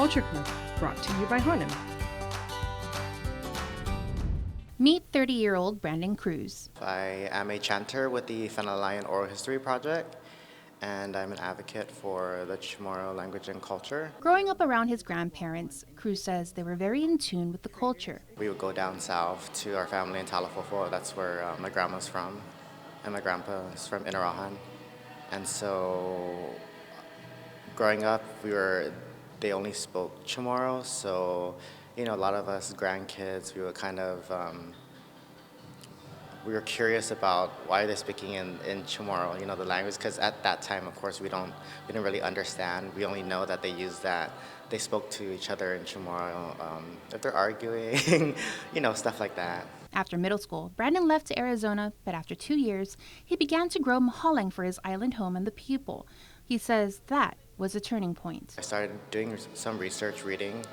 Culture Club, brought to you by Hanom. Meet 30-year-old Brandon Cruz. I am a chanter with the Phenolian Oral History Project, and I'm an advocate for the Chamorro language and culture. Growing up around his grandparents, Cruz says they were very in tune with the culture. We would go down south to our family in Talafofo. That's where my grandma's from, and my grandpa's from Inarajan. And so, growing up, they only spoke Chamorro, so a lot of us grandkids, we were kind of, we were curious about why they're speaking in Chamorro, the language, because at that time, of course, we didn't really understand. We only know that they spoke to each other in Chamorro, if they're arguing, stuff like that. After middle school, Brandon left to Arizona, but after 2 years, he began to grow mahalang for his island home and the people. He says that was a turning point. I started doing some research, reading,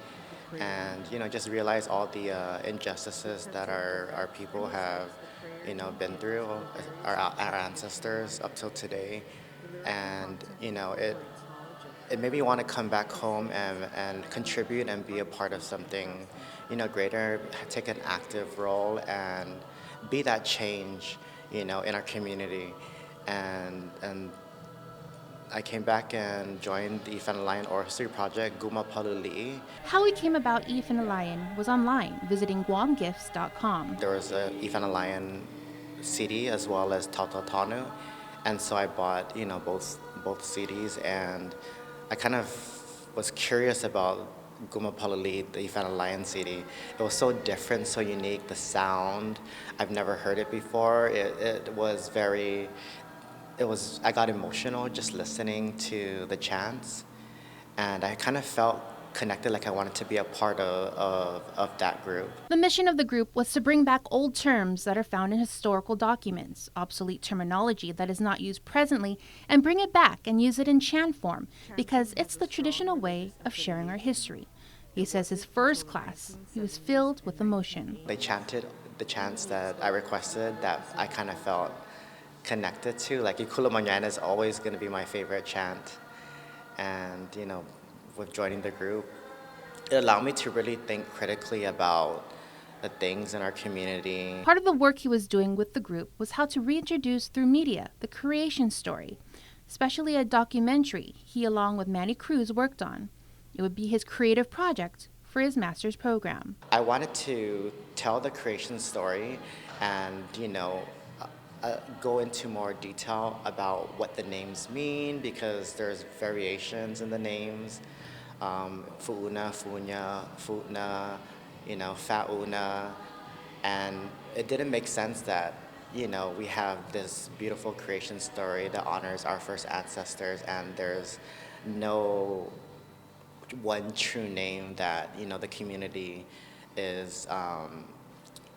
and just realize all the injustices that our people have been through, our ancestors up till today. And it made me want to come back home and contribute and be a part of something greater, take an active role and be that change in our community. And I came back and joined the Phenolian Oral History Project, Guma Paluli. How he came about ePhenolian was online, visiting guamgifts.com. There was a ePhenolian CD as well as Tautatanu, and so I bought both CDs, and I kind of was curious about Guma Paluli, the ePhenolian CD. It was so different, so unique, the sound. I've never heard it before. I got emotional just listening to the chants, and I kind of felt connected, like I wanted to be a part of that group. The mission of the group was to bring back old terms that are found in historical documents, obsolete terminology that is not used presently, and bring it back and use it in chant form, because it's the traditional way of sharing our history. He says his first class, he was filled with emotion. They chanted the chants that I requested that I kind of felt connected to. Like Ikula Mañana is always going to be my favorite chant. And, with joining the group, it allowed me to really think critically about the things in our community. Part of the work he was doing with the group was how to reintroduce through media the creation story, especially a documentary he, along with Manny Cruz, worked on. It would be his creative project for his master's program. I wanted to tell the creation story and, go into more detail about what the names mean, because there's variations in the names. Fuuna, Funya, Futna, Fauna, and it didn't make sense that, we have this beautiful creation story that honors our first ancestors, and there's no one true name that, the community is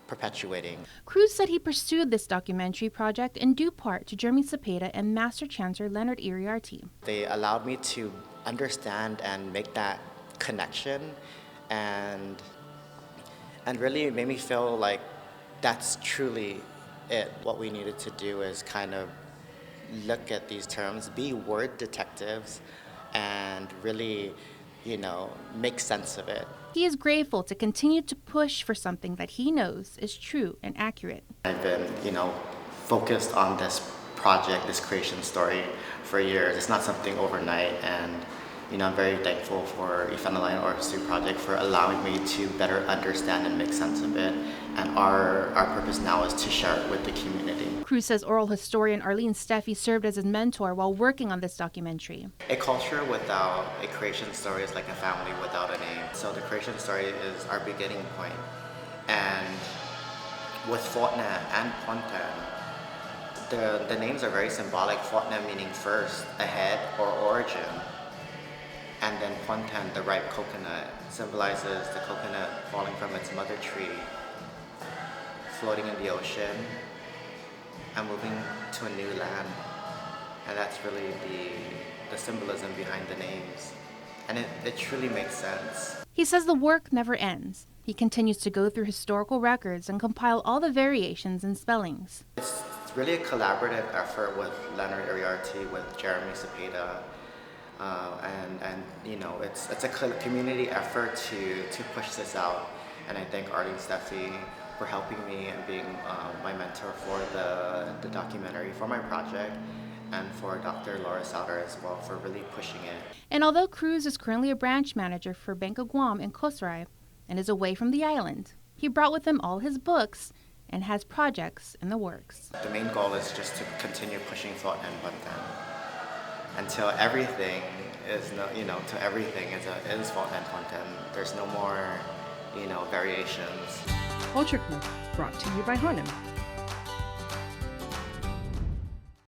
perpetuating. Cruz said he pursued this documentary project in due part to Jeremy Cepeda and Master Chanter Leonard Iriarte. They allowed me to understand and make that connection, and really it made me feel like that's truly it. What we needed to do is kind of look at these terms, be word detectives, and really, make sense of it. He is grateful to continue to push for something that he knows is true and accurate. I've been, focused on this project, this creation story for years. It's not something overnight, and I'm very thankful for ePhenolian Oral History Project for allowing me to better understand and make sense of it. And our purpose now is to share it with the community. Cruz says oral historian Arlene Steffi served as his mentor while working on this documentary. A culture without a creation story is like a family without a name. So the creation story is our beginning point. And with Fortna and Pontan, the names are very symbolic. Fortna meaning first, ahead, or origin. And then Pontan, the ripe coconut, symbolizes the coconut falling from its mother tree, floating in the ocean, and moving to a new land. And that's really the symbolism behind the names. And it truly makes sense. He says the work never ends. He continues to go through historical records and compile all the variations and spellings. It's really a collaborative effort with Leonard Iriarte, with Jeremy Cepeda, And you know, it's a community effort to push this out. And I thank Artie and Steffi for helping me and being my mentor for the documentary for my project, and for Dr. Laura Sauter as well for really pushing it. And although Cruz is currently a branch manager for Bank of Guam in Kosrae and is away from the island, he brought with him all his books and has projects in the works. The main goal is just to continue pushing thought and content until everything is to everything is thought and content. There's no more variations. Culture Club, brought to you by Hanom.